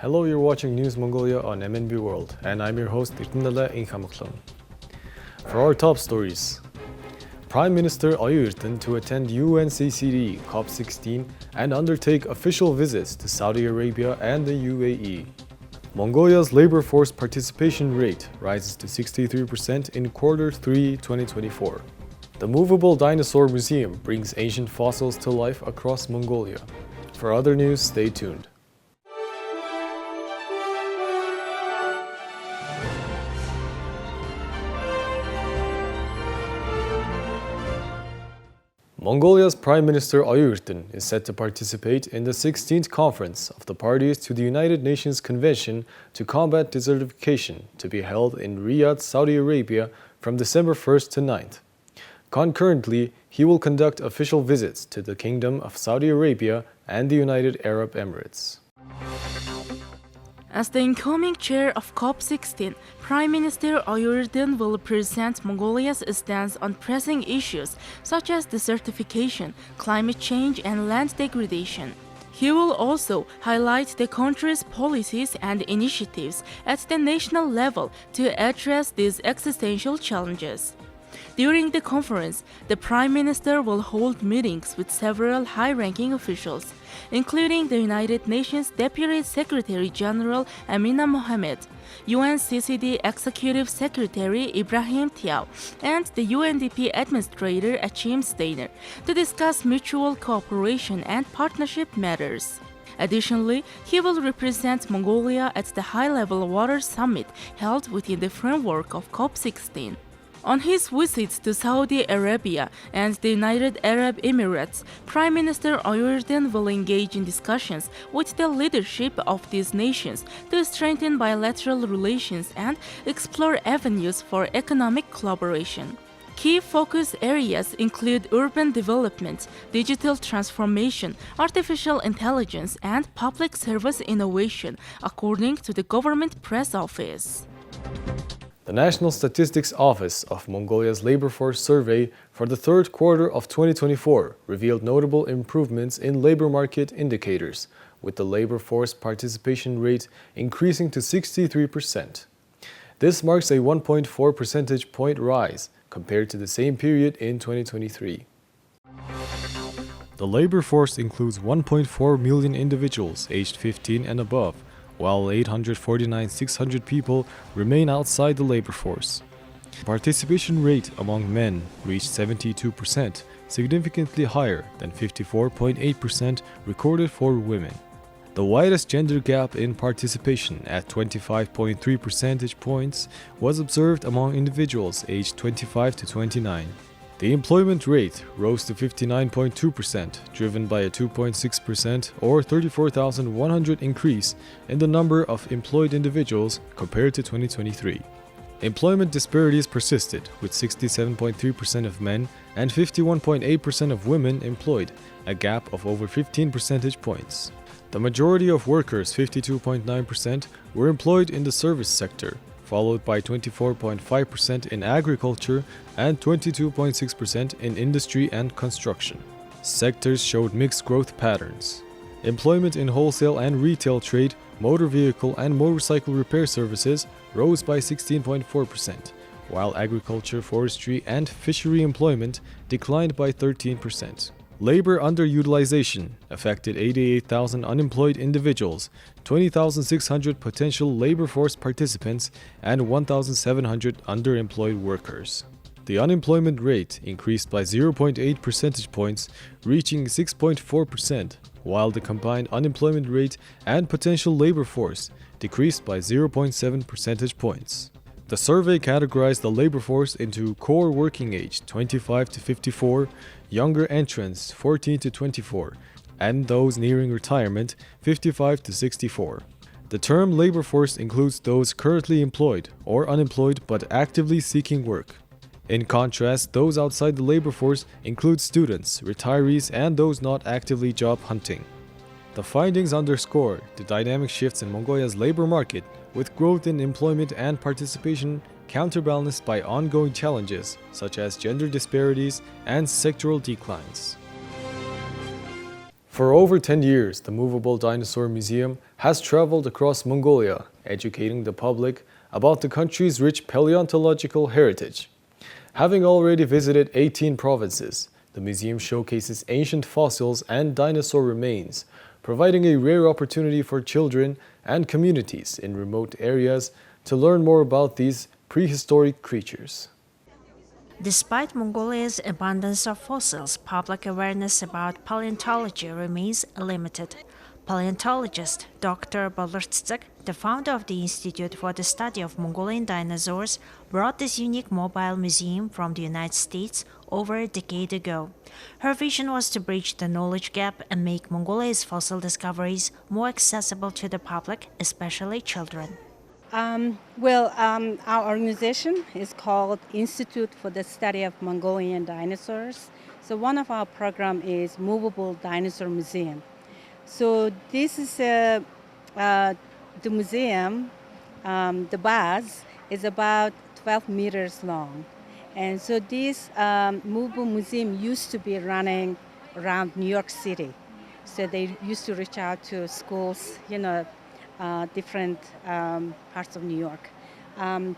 Hello, you're watching News Mongolia on MNB World, and I'm your host, Irtundala Inkamuklon. For our top stories, Prime Minister Oyun-Erdene to attend UNCCD COP16 and undertake official visits to Saudi Arabia and the UAE. Mongolia's labor force participation rate rises to 63% in Q3 2024. The Movable Dinosaur Museum brings ancient fossils to life across Mongolia. For other news, stay tuned. Mongolia's Prime Minister Oyun-Erdene is set to participate in the 16th Conference of the Parties to the United Nations Convention to Combat Desertification to be held in Riyadh, Saudi Arabia from December 1st to 9th. Concurrently, he will conduct official visits to the Kingdom of Saudi Arabia and the United Arab Emirates. As the incoming chair of COP16, Prime Minister Oyun-Erdene will present Mongolia's stance on pressing issues such as desertification, climate change, and land degradation. He will also highlight the country's policies and initiatives at the national level to address these existential challenges. During the conference, the Prime Minister will hold meetings with several high-ranking officials, including the United Nations Deputy Secretary General Amina Mohamed, UNCCD Executive Secretary Ibrahim Tiao, and the UNDP Administrator Achim Steiner, to discuss mutual cooperation and partnership matters. Additionally, he will represent Mongolia at the High-Level Water Summit held within the framework of COP16. On his visits to Saudi Arabia and the United Arab Emirates, Prime Minister Oyun-Erdene will engage in discussions with the leadership of these nations to strengthen bilateral relations and explore avenues for economic collaboration. Key focus areas include urban development, digital transformation, artificial intelligence, and public service innovation, according to the government press office. The National Statistics Office of Mongolia's labor force survey for the third quarter of 2024 revealed notable improvements in labor market indicators, with the labor force participation rate increasing to 63%. This marks a 1.4 percentage point rise compared to the same period in 2023. The labor force includes 1.4 million individuals aged 15 and above, while 849,600 people remain outside the labor force. The participation rate among men reached 72%, significantly higher than 54.8% recorded for women. The widest gender gap in participation at 25.3 percentage points was observed among individuals aged 25 to 29. The employment rate rose to 59.2%, driven by a 2.6% or 34,100 increase in the number of employed individuals compared to 2023. Employment disparities persisted, with 67.3% of men and 51.8% of women employed, a gap of over 15 percentage points. The majority of workers, 52.9%, were employed in the service sector, followed by 24.5% in agriculture and 22.6% in industry and construction. Sectors showed mixed growth patterns. Employment in wholesale and retail trade, motor vehicle and motorcycle repair services rose by 16.4%, while agriculture, forestry, and fishery employment declined by 13%. Labor underutilization affected 88,000 unemployed individuals, 20,600 potential labor force participants, and 1,700 underemployed workers. The unemployment rate increased by 0.8 percentage points, reaching 6.4%, while the combined unemployment rate and potential labor force decreased by 0.7 percentage points. The survey categorized the labor force into core working age 25 to 54, younger entrants 14 to 24, and those nearing retirement 55 to 64. The term labor force includes those currently employed or unemployed but actively seeking work. In contrast, those outside the labor force include students, retirees, and those not actively job hunting. The findings underscore the dynamic shifts in Mongolia's labor market, with growth in employment and participation counterbalanced by ongoing challenges such as gender disparities and sectoral declines. For over 10 years, the Movable Dinosaur Museum has traveled across Mongolia, educating the public about the country's rich paleontological heritage. Having already visited 18 provinces, the museum showcases ancient fossils and dinosaur remains, providing a rare opportunity for children and communities in remote areas to learn more about these prehistoric creatures. Despite Mongolia's abundance of fossils, public awareness about paleontology remains limited. Paleontologist Dr. Balurtsik, the founder of the Institute for the Study of Mongolian Dinosaurs, brought this unique mobile museum from the United States over a decade ago. Her vision was to bridge the knowledge gap and make Mongolia's fossil discoveries more accessible to the public, especially children. Our organization is called Institute for the Study of Mongolian Dinosaurs. So one of our programs is Movable Dinosaur Museum. So this is the museum, the bus is about 12 meters long. And so this movable museum used to be running around New York City. So they used to reach out to schools, different parts of New York.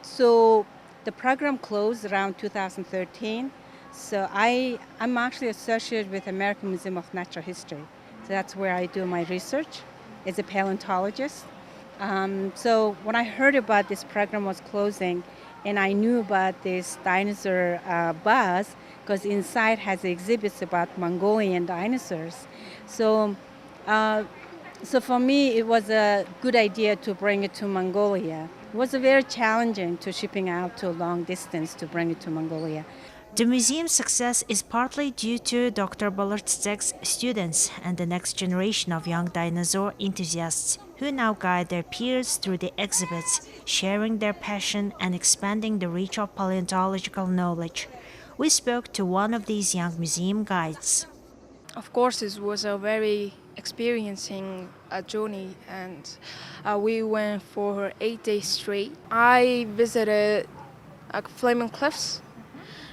So the program closed around 2013. So I'm actually associated with American Museum of Natural History. So that's where I do my research as a paleontologist. So when I heard about this program was closing, and I knew about this dinosaur bus, because inside has exhibits about Mongolian dinosaurs. So for me, it was a good idea to bring it to Mongolia. It was very challenging to shipping out to a long distance to bring it to Mongolia. The museum's success is partly due to Dr. Balurtsik's students and the next generation of young dinosaur enthusiasts who now guide their peers through the exhibits, sharing their passion and expanding the reach of paleontological knowledge. We spoke to one of these young museum guides. Of course, it was a very experiencing journey, and we went for 8 days straight. I visited Flaming Cliffs,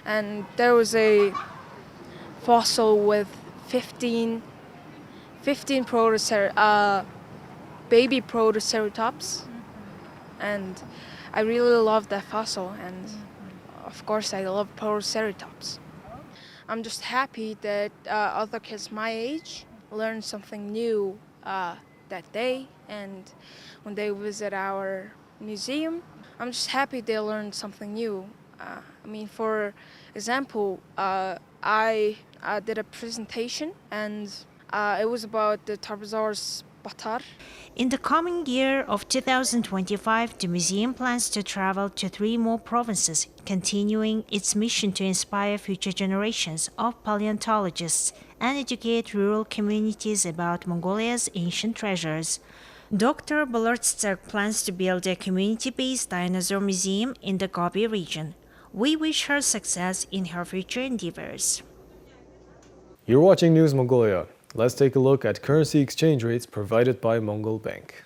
and there was a fossil with 15 baby Protoceratops, and I really loved that fossil, and of course I love Protoceratops. I'm just happy that other kids my age learn something new that day, and when they visit our museum, I'm just happy they learned something new. For example, I did a presentation, and it was about the Tarbosaurus batar. In the coming year of 2025, the museum plans to travel to 3 more provinces, continuing its mission to inspire future generations of paleontologists and educate rural communities about Mongolia's ancient treasures. Dr. Balurtsik plans to build a community-based dinosaur museum in the Gobi region. We wish her success in her future endeavors. You're watching News Mongolia. Let's take a look at currency exchange rates provided by Mongol Bank.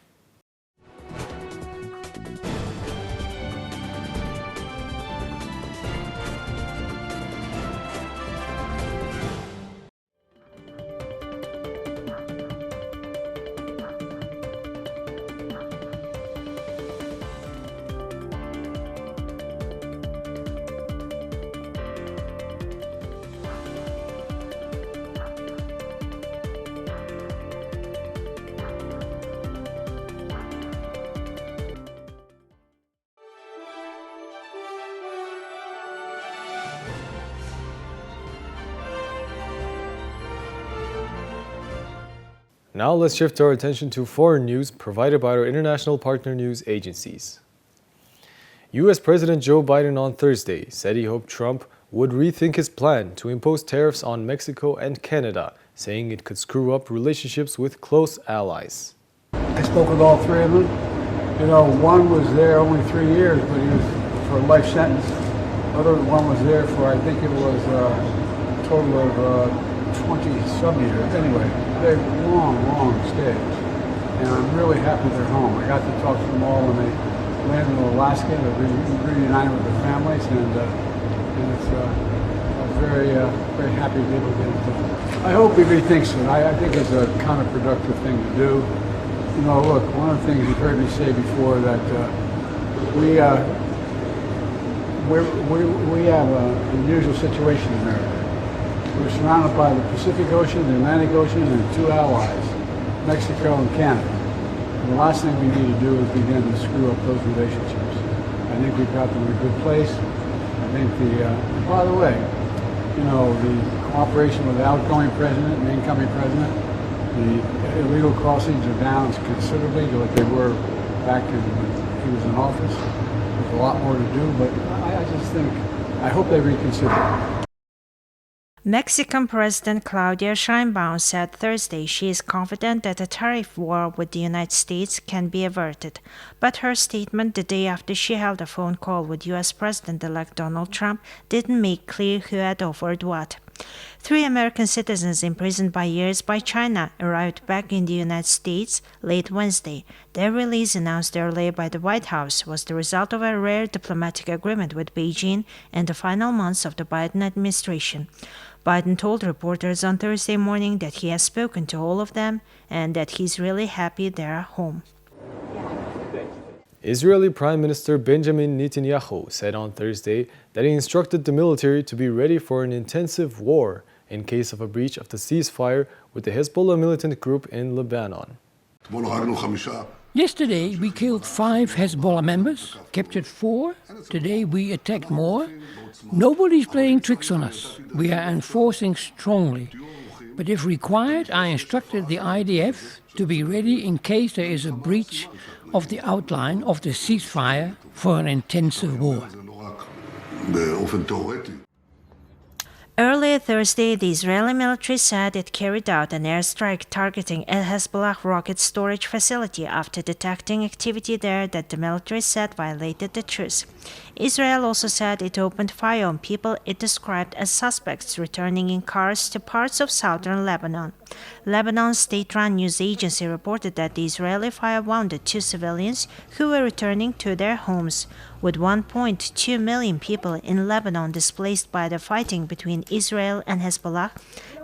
Now let's shift our attention to foreign news provided by our international partner news agencies. U.S. President Joe Biden on Thursday said he hoped Trump would rethink his plan to impose tariffs on Mexico and Canada, saying it could screw up relationships with close allies. I spoke with all 3 of them. One was there only 3 years, but he was for a life sentence. Other one was there for, I think it was a total of 20-some years. Anyway, they're long stay. And I'm really happy they're home. I got to talk to them all when they landed in Alaska. They're reunited with their families, and it's very, very happy to be able to get it done. I hope he rethinks it. I think it's a counterproductive thing to do. You know, look, one of the things you've heard me say before that we have an unusual situation in America. We're surrounded by the Pacific Ocean, the Atlantic Ocean, and two allies, Mexico and Canada. And the last thing we need to do is begin to screw up those relationships. I think we've got them in a good place. I think by the way, you know, the cooperation with the outgoing president and the incoming president, the illegal crossings are down considerably to what they were back when he was in office. There's a lot more to do, but I just think, I hope they reconsider. Mexican President Claudia Sheinbaum said Thursday she is confident that a tariff war with the United States can be averted. But her statement the day after she held a phone call with U.S. President-elect Donald Trump didn't make clear who had offered what. 3 American citizens imprisoned by years by China arrived back in the United States late Wednesday. Their release, announced earlier by the White House, was the result of a rare diplomatic agreement with Beijing in the final months of the Biden administration. Biden told reporters on Thursday morning that he has spoken to all of them and that he's really happy they're home. Israeli Prime Minister Benjamin Netanyahu said on Thursday that he instructed the military to be ready for an intensive war in case of a breach of the ceasefire with the Hezbollah militant group in Lebanon. Yesterday we killed 5 Hezbollah members, captured 4. Today we attacked more. Nobody's playing tricks on us. We are enforcing strongly. But if required, I instructed the IDF to be ready in case there is a breach of the outline of the ceasefire for an intensive war. Earlier Thursday, the Israeli military said it carried out an airstrike targeting a Hezbollah rocket storage facility after detecting activity there that the military said violated the truce. Israel also said it opened fire on people it described as suspects returning in cars to parts of southern Lebanon. Lebanon's state-run news agency reported that the Israeli fire wounded 2 civilians who were returning to their homes. With 1.2 million people in Lebanon displaced by the fighting between Israel and Hezbollah,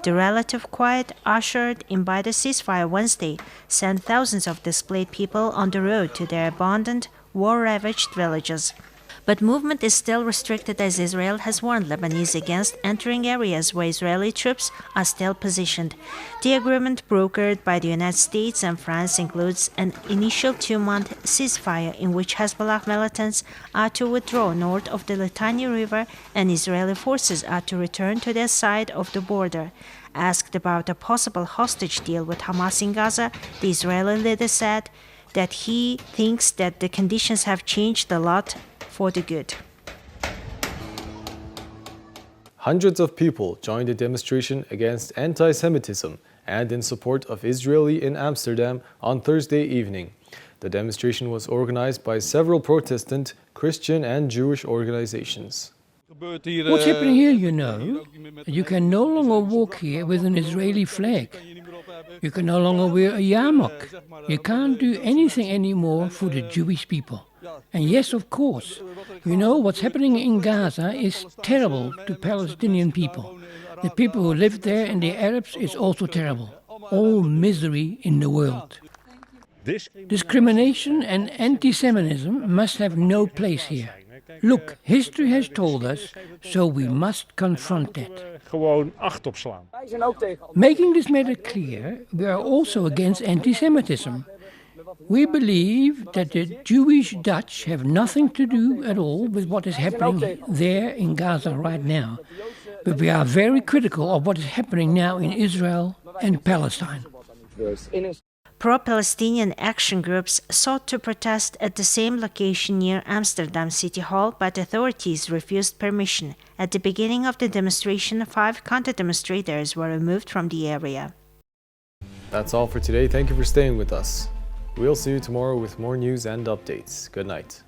the relative quiet ushered in by the ceasefire Wednesday sent thousands of displaced people on the road to their abandoned, war-ravaged villages. But movement is still restricted as Israel has warned Lebanese against entering areas where Israeli troops are still positioned. The agreement brokered by the United States and France includes an initial 2-month ceasefire in which Hezbollah militants are to withdraw north of the Litani River and Israeli forces are to return to their side of the border. Asked about a possible hostage deal with Hamas in Gaza, the Israeli leader said that he thinks that the conditions have changed a lot for the good. Hundreds of people joined a demonstration against anti-Semitism and in support of Israeli in Amsterdam on Thursday evening. The demonstration was organized by several Protestant, Christian and Jewish organizations. What's happening here, you know? You can no longer walk here with an Israeli flag. You can no longer wear a yarmulke. You can't do anything anymore for the Jewish people. And yes, of course, you know what's happening in Gaza is terrible to Palestinian people. The people who live there and the Arabs is also terrible. All misery in the world. Discrimination and anti-Semitism must have no place here. Look, history has told us, so we must confront that. Making this matter clear, we are also against anti-Semitism. We believe that the Jewish Dutch have nothing to do at all with what is happening there in Gaza right now. But we are very critical of what is happening now in Israel and Palestine. Pro-Palestinian action groups sought to protest at the same location near Amsterdam City Hall, but authorities refused permission. At the beginning of the demonstration, 5 counter-demonstrators were removed from the area. That's all for today. Thank you for staying with us. We'll see you tomorrow with more news and updates. Good night.